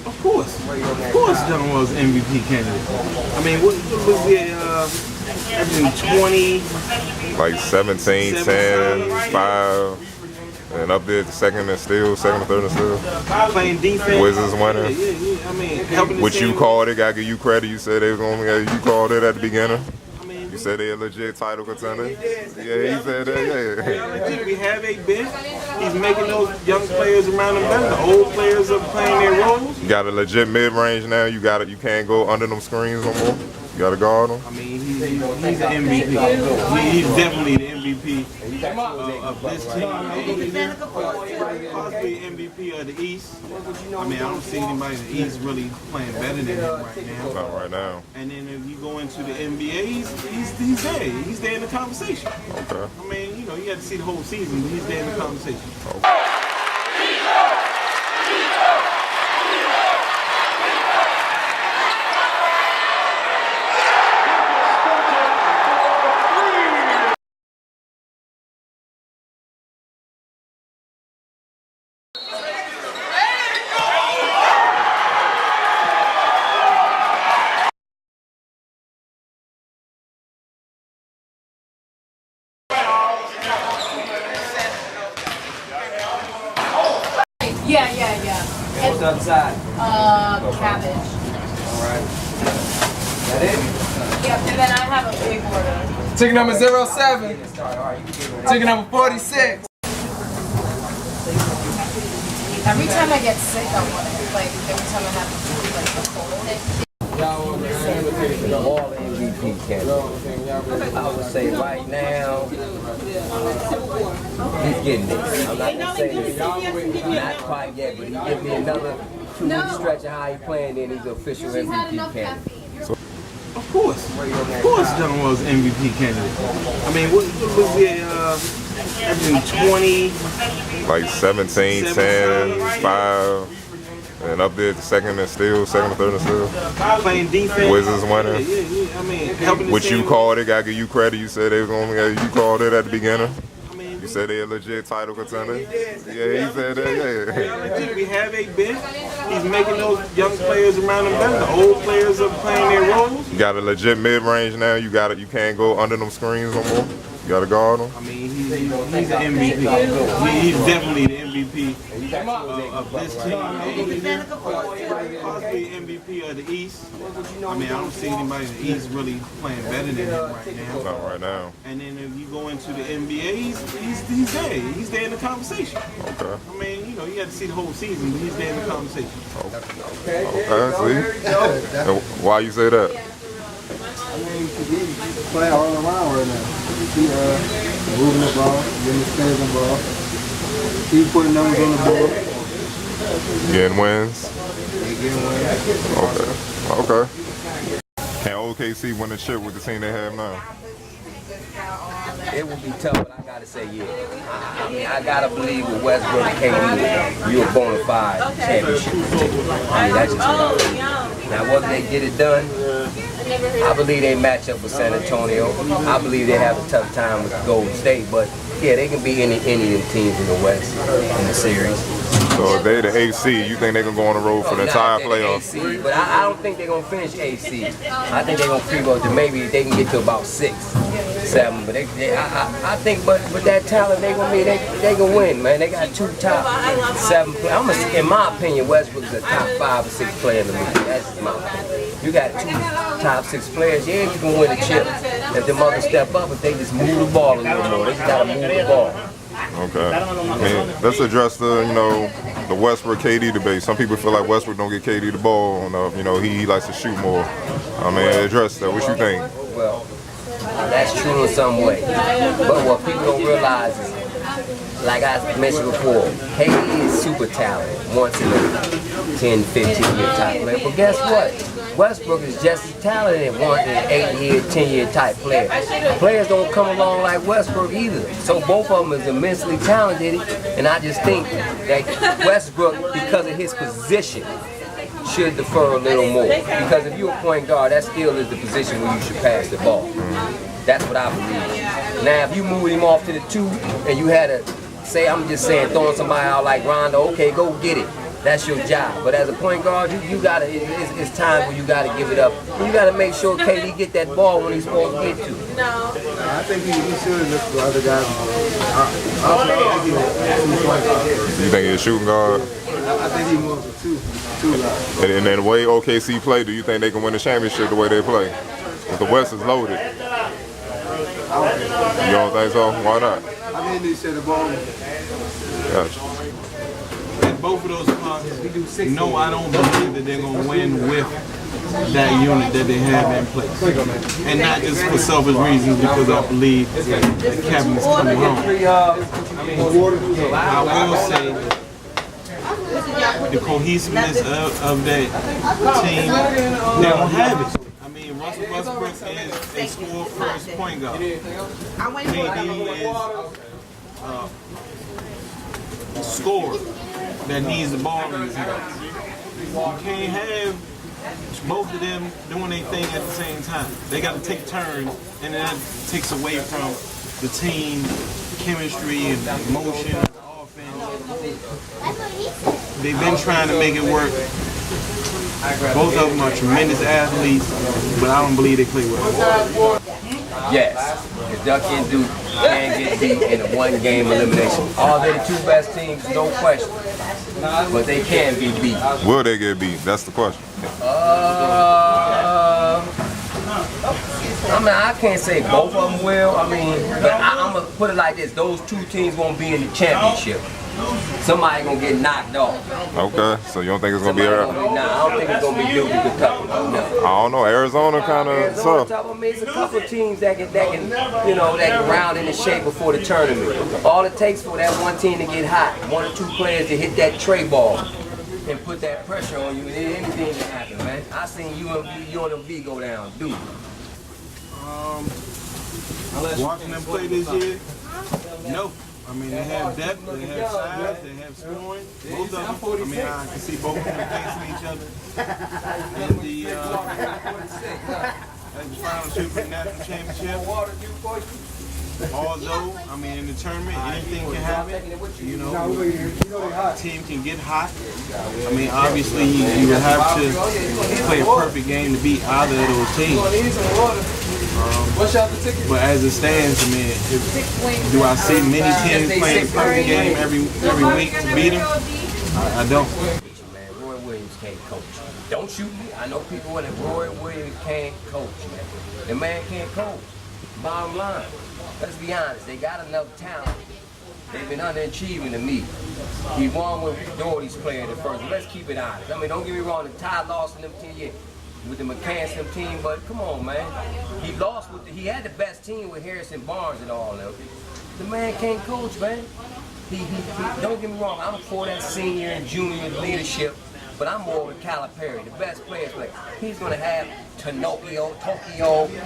Of course, John was MVP candidate. I mean, what was it? Averaging 20, like 17, 10, 5. And up there, second and steal, second and third and steal. Playing defense. Wizards winner. Yeah. I mean, helping. What you called it, gotta give you credit. You said they was gonna. You called it at the beginning. You said they a legit title contender. Yeah, he said that. Yeah. We have a bench. He's making those young players around him better. The old players are playing their roles. You got a legit mid range now. You got it. You can't go under them screens no more. You got to guard him. I mean, he's an MVP. He's definitely the MVP of this team. Possibly MVP of the East. I mean, I don't see anybody in the East really playing better than him right now. Not right now. And then if you go into the NBA, he's there. He's there in the conversation. Okay. I mean, you know, you have to see the whole season, but he's there in the conversation. Okay. Yeah. What's the other side? Cabbage. Alright. That it? Yep, and then I have a big order. Ticket number 07. Ticket number 46. Every time I get sick, I want it. Like, every time I have like a cold. All MVP candidates. I would say right now, he's getting it. I'm not going to say not quite yet, but he give me another 2-week stretch of how he playing, then he's the official MVP candidate. Of course, John was MVP candidate. I mean, what was it? Averaging 20, like 17, 10, 5. And up there, second and steal, second and third and steal. Playing defense. Wizards winner. Yeah. I mean, helping. What you called it, gotta give you credit. You said they was gonna. You called it at the beginning. You said they a legit title contender. Yeah, he said that. Yeah. We have a bench. He's making those young players around him better. The old players are playing their roles. You got a legit mid range now. You got it. You can't go under them screens no more. You got to guard him. I mean, he's an MVP. He's definitely the MVP of this team. Possibly MVP of the East. I mean, I don't see anybody in the East really playing better than him right now. Not right now. And then if you go into the NBA, he's there. He's there in the conversation. Okay. I mean, you know, you have to see the whole season, but he's there in the conversation. Okay, see? Why you say that? I mean, he's playing all around right now. He moving the ball, getting his fans involved. He's putting numbers on the board. Getting wins? He's getting wins. Okay. Can OKC win the chip with the team they have now? It would be tough, but I gotta say yeah. I mean, I gotta believe with Westbrook and KD, you're a bona fide championship. I mean, that's just what I believe. Now, whether they get it done, I believe they match up with San Antonio. I believe they have a tough time with Golden State, but yeah, they can beat any of the teams in the West in the series. So if they're the AC, you think they can go on the road for the entire playoffs? AC, but I don't think they're gonna finish AC. I think they're gonna pre-go to maybe they can get to about 6, 7. But I think, but with that talent, they gonna win, man. They got 2 top 7 players. In my opinion, Westbrook is a top 5 or 6 player in the league. That's just my opinion. You got 2 top 6 players. Yeah, you can win a chip if the others step up. If they just move the ball a little more, they just gotta move the ball. Okay. I mean, let's address the Westbrook KD debate. Some people feel like Westbrook don't get KD the ball enough. He likes to shoot more. I mean, address that. What you think? Well, that's true in some way. But what people don't realize is, like I mentioned before, KD is super talented once in a 10, 15-year type player. But guess what? Westbrook is just as talented once in an 8-year, 10-year type player. Players don't come along like Westbrook either. So both of them is immensely talented, and I just think that Westbrook, because of his position, should defer a little more. Because if you're a point guard, that still is the position where you should pass the ball. That's what I believe. Now, if you move him off to the 2 and you had a, say, I'm just saying, throwing somebody out like Rondo, okay, go get it. That's your job. But as a point guard, you gotta. It's time where you gotta give it up. You gotta make sure KD get that ball when he's supposed to get to. I think he should look for other guys. You think he's a shooting guard? I think he's more of a two guard. And then the way OKC play, do you think they can win the championship the way they play? Because the West is loaded. You don't think so? Why not? I think they should have ball. Gotcha. And both of those spots, no, I don't believe that they're going to win with that unit that they have in place. And not just for selfish reasons, because I believe that Kevin's coming home. I will say the cohesiveness of that team, they don't have it. I mean, Russell Westbrook is a score-first point guard. KD is a scorer that needs the ball in his hands. You can't have both of them doing their thing at the same time. They got to take turns, and that takes away from the team chemistry and motion and offense. They've been trying to make it work. Both of them are tremendous athletes, but I don't believe they play well. Yes, Kentucky and Duke can get beat in a one-game elimination. Are they the two best teams? No question. But they can be beat. Will they get beat? That's the question. I mean, I can't say both of them will. I mean, but I'm going to put it like this. Those two teams won't be in the championship. Somebody going to get knocked off. Okay, so you don't think it's going to be I don't think it's going to be Duke and Kentucky. No. I don't know. Arizona kind of tough. I mean, it's a couple of teams that can round into shape before the tournament. All it takes for that one team to get hot, one or two players to hit that tray ball and put that pressure on you, and anything can happen, man. I seen UNLV go down, Duke. Watching them play this year, no. I mean, they have depth, they have size, they have scoring. Both of them, I mean, I can see both of them facing each other in the final two for the national championship. Although, I mean, in the tournament, anything can happen. You know, the team can get hot. I mean, obviously, you would have to play a perfect game to beat either of those teams. But as it stands, I mean, do I see many teams playing a perfect game every week to beat them? I don't. Man, Roy Williams can't coach. Don't shoot me. I know people that Roy Williams can't coach, man. The man can't coach. Bottom line. Let's be honest, they got enough talent. They've been underachieving to me. He won with Doherty's playing at first. Let's keep it honest. I mean, don't get me wrong, the Ty lost in them 10 years with the McCann team, but come on, man. He lost he had the best team with Harrison Barnes and all them. The man can't coach, man. He don't get me wrong, I'm for that senior and junior leadership, but I'm more with Calipari, the best players. Like, he's going to have Tokyo,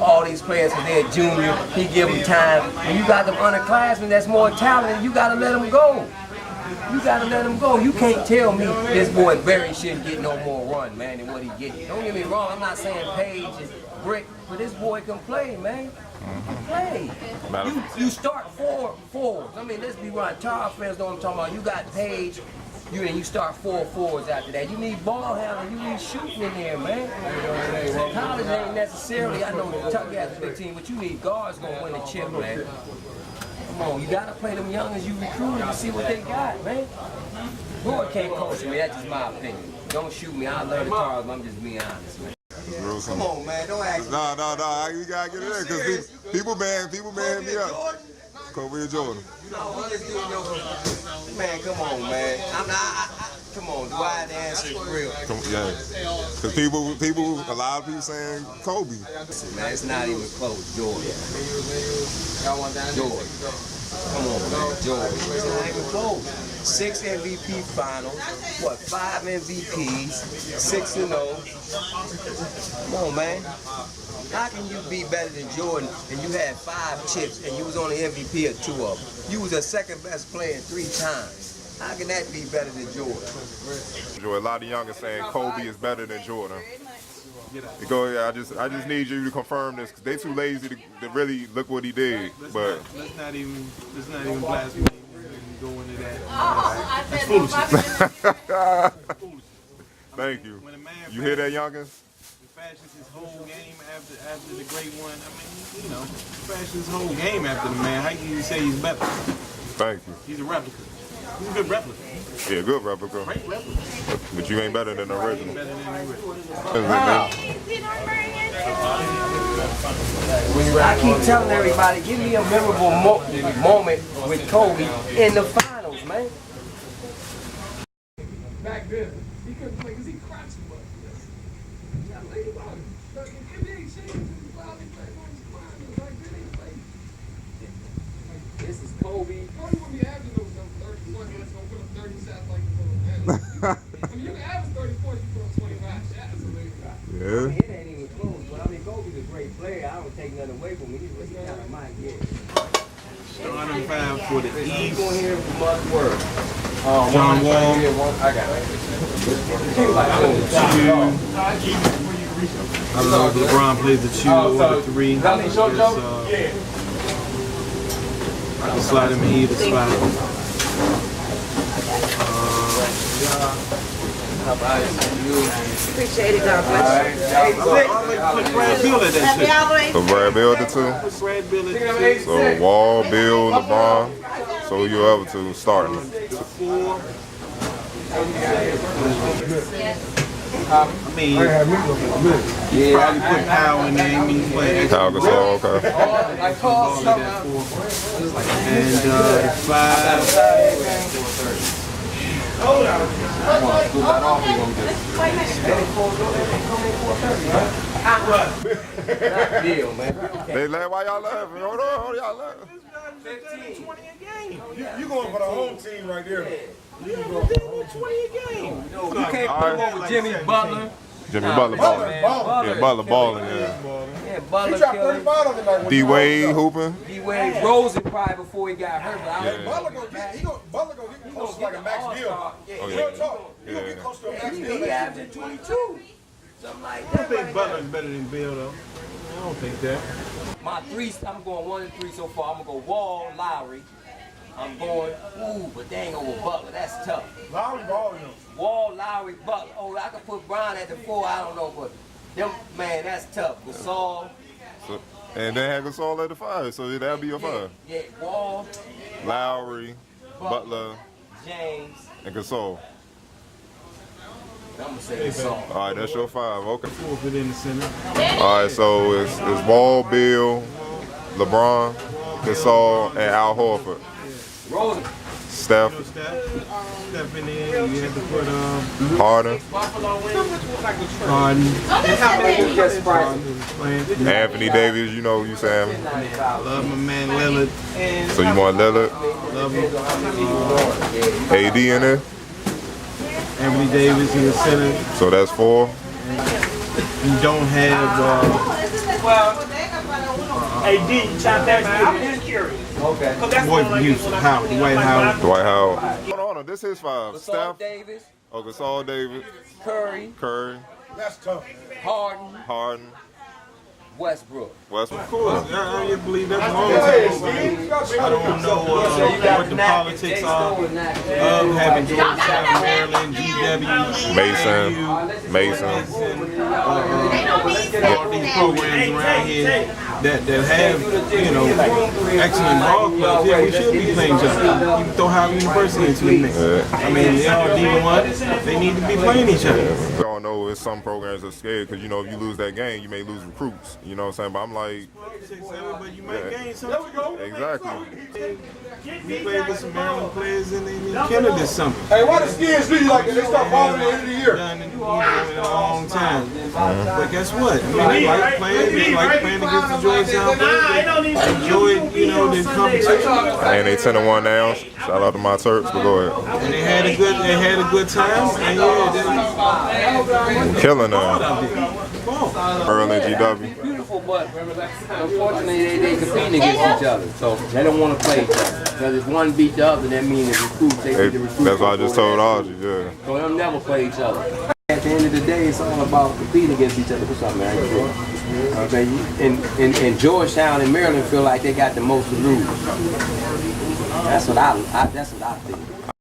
all these players because they're junior. He give them time. When you got them underclassmen that's more talented, you got to let them go. You got to let him go. You can't tell me this boy Barry shouldn't get no more run, man, than what he getting. Don't get me wrong, I'm not saying Page is brick, but this boy can play, man. Play. You start forwards. I mean, let's be right. Tar fans know what I'm talking about. You got Page, you start 4 forwards after that. You need ball handling, you need shooting in there, man. College ain't necessarily, I know Kentucky has a big team, but you need guards gonna win the chip, man. Come on, you gotta play them young as you recruit to see what they got, man. Boy can't coach me, that's just my opinion. Don't shoot me, I'll learn the Tars, but I'm just being honest, man. Come on, man, don't ask me. No, you gotta get it in, because people man hit me up. Kobe and Jordan. Man, come on, man. Come on, do I have to answer for real? Yeah, because a lot of people saying Kobe. Listen, man, it's not even close, Jordan. Come on, man, Jordan. It's not even close. 6 MVP finals, 5 MVPs, 6-0. Come on, man. How can you be better than Jordan and you had 5 chips and you was only MVP of 2 of them? You was the second best player 3 times. How can that be better than Jordan? A lot of youngers saying Kobe is better than Jordan. I just need you to confirm this because they too lazy to really look what he did. But let's not even blaspheme. go into that. I That's said, foolishness. Thank you. When a man You hear that, youngins? fashions his whole game after the great one. I mean, you know, fashions his whole game after the man. How can you say he's better? Thank you. He's a replica. He's a good replica. Yeah, good replica. Great replica. But you ain't better than the original. Better than the original. I keep telling everybody, give me a memorable moment with Kobe in the finals, man. Back then, he couldn't play because he cracked too much. Yeah, think about it. The NBA changed his body, played on his mind. Like, they didn't play. This is Kobe. Kobe wouldn't be averaging those 30 points, but it's going to put up 30 shots like he's going to I mean, you can average 30 points, you put up 25 shots. Yeah. It ain't even close, but I mean, Kobe's a great player. I don't take nothing away from him. He's kind of my kid. Starting five for the He's East. going here for much work. John Wall. I got it. LeBron plays the 2 or the 3. I can slide him in either spot. Appreciate it, God bless you. Put Brad Bill at that shit. So Brad Bill the 2. Put Brad Bill at that. So Wall, Bill, LeBron. So you ever 2 starting. 4. I mean, yeah, I can put Powell in there. I mean, play Kyle Gasol, okay. ball at that 4. And 5. Deal, man. They laugh while y'all laughing. Hold on, y'all laughing. 15, 20 a game. You going for the home team right there. You can't put him over Jimmy Butler. Jimmy Butler balling. Butler. Yeah, Butler balling, yeah. Yeah, He Butler dropped killing. 35 on the night. when D he Wade hooping. D-Wade Rosen probably before he got hurt, but I don't know. Butler gonna get, Butler gonna get close to like a max deal. Oh, Real yeah. talk. You gonna get close to a max deal. He next averaged 22. Something like I that. think Butler's better than Bill, though. I don't think that. My 3, I'm going 1 and 3 so far. I'm going to go Wall, Lowry. I'm going, but they ain't over Butler. That's tough. Lowry balling him. Wall, Lowry, Butler. Oh, I could put Brown at the 4. I don't know, but them, man, that's tough. Gasol. So, and then had Gasol at the 5, so that'll be your 5. Yeah, Wall, Lowry, Butler, James. and Gasol. I'm going to say Gasol. All right, that's your 5. Okay. Forfeit in the center. All right, so it's Wall, Bill, LeBron, Gasol, and Al Horford. Rosen. Steph, Steph in there. You have to put Harden, Harden. Anthony Davis, you know, you saying. Love my man Lillard. So you want Lillard, Love him. AD in there. Anthony Davis in the center. So that's 4. You don't have AD, chop that. I'm just curious. Okay. boy from Houston, Howard, Dwight Howard. Dwight Howard. Hold on, this is 5. Gasol Steph, Davis, Gasol Davis, Curry, That's tough. Harden, Harden, Westbrook. Westbrook. Of course, I believe that's long time. I don't know what the politics are of having Georgetown, Maryland, GW, Mason. all these programs around here that have, you know, excellent ball clubs. Yeah, we should be playing each other. Even throw Howard University into the mix. I mean, they are D1. They need to be playing each other. We all know it's some programs are scared because, you know, if you lose that game, you may lose recruits. You know what I'm saying? But I'm like, But you might gain something. exactly. We played with some Maryland players and they Canada this summer. Hey, why the Skins leave like that? They start balling at the end of the year. Done in, in a long time. But guess what? I mean, they like playing. They like playing against the Georgetown players. They enjoyed, you know, the competition. And they 10-1 now. Shout out to my Turks, but go ahead. And they had a good time. And yeah, Killing them. ball. Maryland GW. Beautiful, but unfortunately they compete against each other, so they don't want to play each other. Because if one beat the other, that means the recruits, they beat the recruits. That's what I just told Audrey, yeah. So they'll never play each other. At the end of the day, it's all about competing against each other. What's up, man? Okay, and Georgetown and Maryland feel like they got the most to lose. That's what I think.